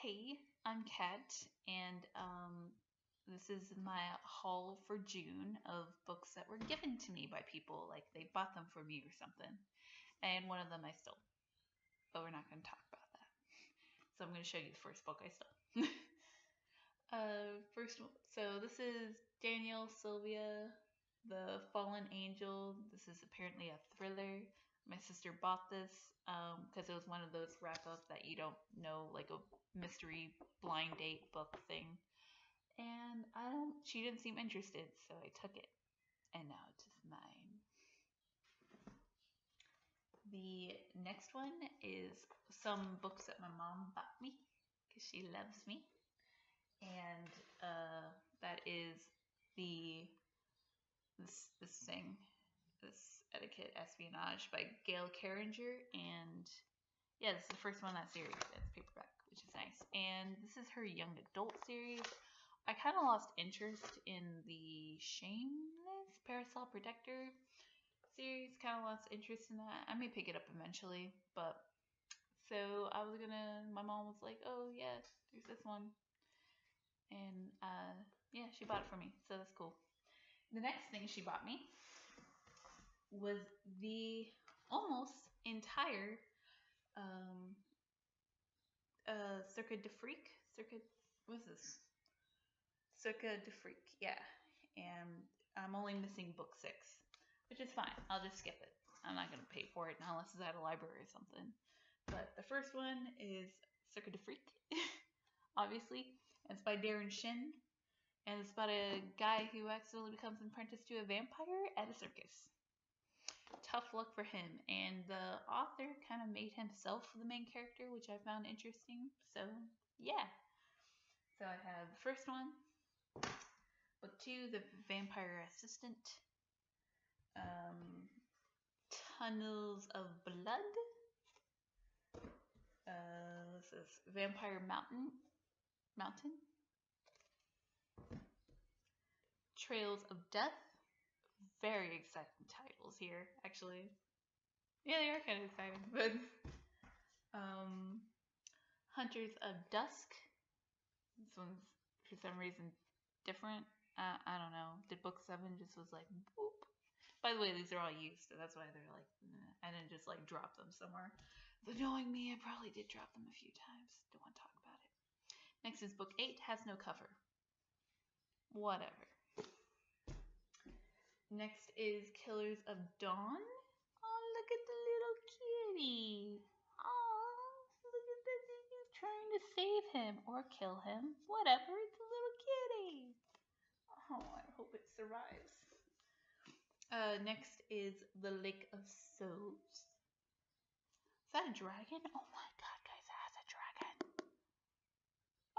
Hey, I'm Kat, and this is my haul for June of books that were given to me by people, like they bought them for me or something. And one of them I stole, but we're not going to talk about that. So I'm going to show you the first book I stole. So this is Daniel Sylvia, The Fallen Angel. This is apparently a thriller. My sister bought this because it was one of those wrap up that you don't know, like a mystery blind date book thing. And she didn't seem interested, so I took it, and now it's mine. The next one is some books that my mom bought me because she loves me, and that is the this thing, this Etiquette Espionage by Gail Carringer, and yeah, this is the first one in that series. It's paperback, which is nice. And this is her young adult series. I kind of lost interest in the Shameless Parasol Protector series. Kind of lost interest in that. I may pick it up eventually, but so my mom was like, oh yeah, there's this one. And yeah, she bought it for me, so that's cool. The next thing she bought me was the almost entire Circuit de Freak. What's this? Circuit de Freak, yeah. And I'm only missing book 6, which is fine. I'll just skip it. I'm not going to pay for it unless it's at a library or something. But the first one is Circuit de Freak, obviously. It's by Darren Shin. And it's about a guy who accidentally becomes apprenticed to a vampire at a circus. Tough luck for him. And the author kind of made himself the main character, which I found interesting. So, yeah. So I have the first one. Book 2, The Vampire Assistant. Tunnels of Blood. This is Vampire Mountain. Trails of Death. Very exciting titles here, actually. Yeah, they are kind of exciting. But Hunters of Dusk. This one's for some reason different. I don't know. Did book 7 just was like boop. By the way, these are all used, so that's why they're like, I didn't just like drop them somewhere. But knowing me, I probably did drop them a few times. Don't want to talk about it. Next is book 8, has no cover. Whatever. Next is Killers of Dawn. Oh, look at the little kitty. Oh, look at this. He's trying to save him or kill him. Whatever, it's a little kitty. Oh, I hope it survives. Next is The Lake of Souls. Is that a dragon? Oh my god, guys, it has a dragon.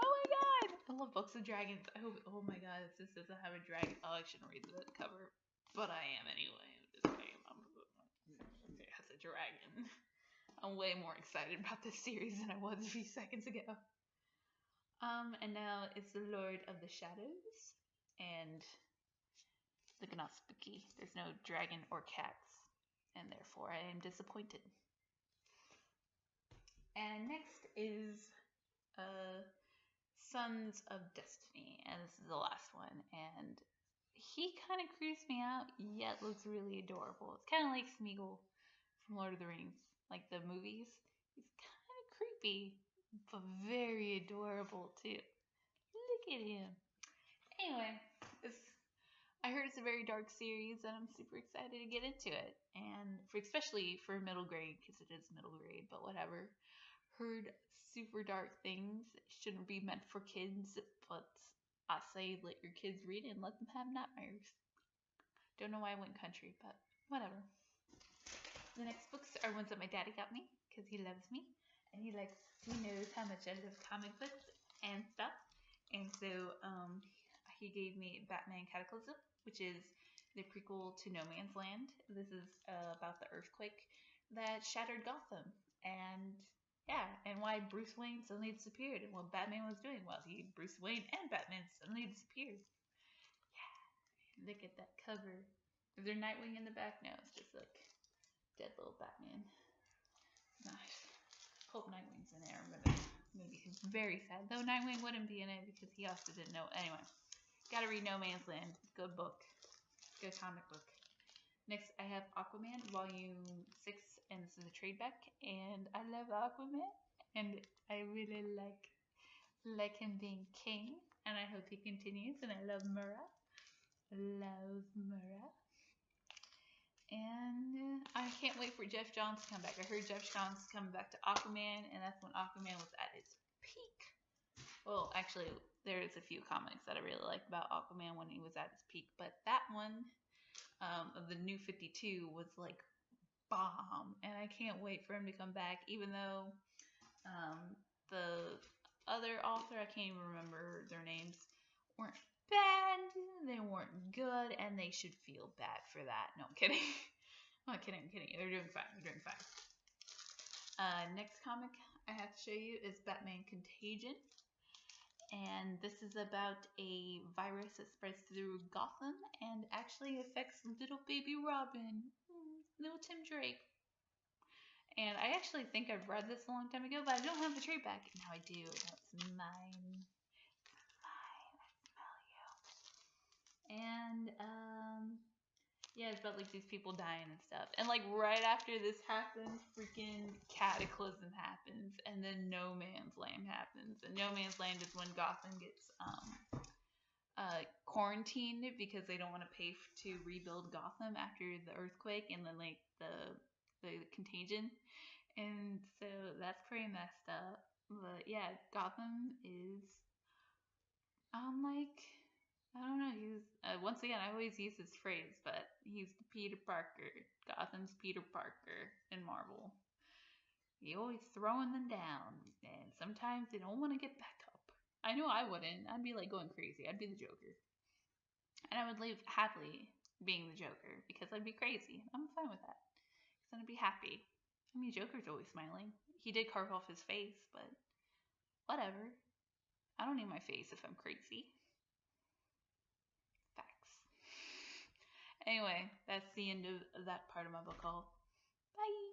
Oh my god! I love books with dragons. I hope, oh my god, if this doesn't have a dragon. Oh, I shouldn't read the cover, but I am anyway. It has a dragon. I'm way more excited about this series than I was a few seconds ago. And now it's The Lord of the Shadows. And looking all spooky. There's no dragon or cats. And therefore I am disappointed. And next is Sons of Destiny. And this is the last one. And he kind of creeps me out, yet looks really adorable. It's kind of like Smeagol from Lord of the Rings, like the movies. He's kind of creepy, but very adorable too. Look at him. Anyway, I heard it's a very dark series, and I'm super excited to get into it. And especially for middle grade, because it is middle grade, but whatever. Heard super dark things. It shouldn't be meant for kids, but I say let your kids read it and let them have nightmares. Don't know why I went country, but whatever. The next books are ones that my daddy got me because he loves me and he knows how much I love comic books and stuff. And so he gave me Batman Cataclysm, which is the prequel to No Man's Land. This is about the earthquake that shattered Gotham, and yeah, and why Bruce Wayne suddenly disappeared and what Batman was doing while Bruce Wayne and Batman suddenly disappeared. Yeah, look at that cover. Is there Nightwing in the back? No, it's just like dead little Batman. Nice. Hope Nightwing's in there. I'm gonna maybe very sad. Though Nightwing wouldn't be in it because he also didn't know. Anyway, gotta read No Man's Land. Good book. Good comic book. Next, I have Aquaman, Volume 6, and this is a trade back. And I love Aquaman, and I really like him being king, and I hope he continues. And I love Mera. Love Mera. And I can't wait for Jeff Johns to come back. I heard Jeff Johns is coming back to Aquaman, and that's when Aquaman was at its peak. Well, actually, there's a few comics that I really like about Aquaman when he was at his peak, but that one of the New 52 was like bomb, and I can't wait for him to come back. Even though the other author, I can't even remember their names, weren't bad, they weren't good, and they should feel bad for that. No, I'm kidding. I'm kidding. They're doing fine. Next comic I have to show you is Batman Contagion. And this is about a virus that spreads through Gotham and actually affects little baby Robin, little Tim Drake. And I actually think I've read this a long time ago, but I don't have the trade back. Now I do. That's mine. And yeah, it's about like these people dying and stuff. And like right after this happens, freaking Cataclysm happens, and then No Man's Land happens. And No Man's Land is when Gotham gets quarantined because they don't want to pay to rebuild Gotham after the earthquake and then like the contagion. And so that's pretty messed up. But yeah, Gotham is like, I don't know. He's once again, I always use this phrase, but he's the Peter Parker. Gotham's Peter Parker in Marvel. He always throwing them down, and sometimes they don't want to get back up. I know I wouldn't. I'd be like going crazy. I'd be the Joker, and I would live happily being the Joker because I'd be crazy. I'm fine with that because I'd be happy. I mean, Joker's always smiling. He did carve off his face, but whatever. I don't need my face if I'm crazy. Facts. Anyway, that's the end of that part of my book haul. Bye!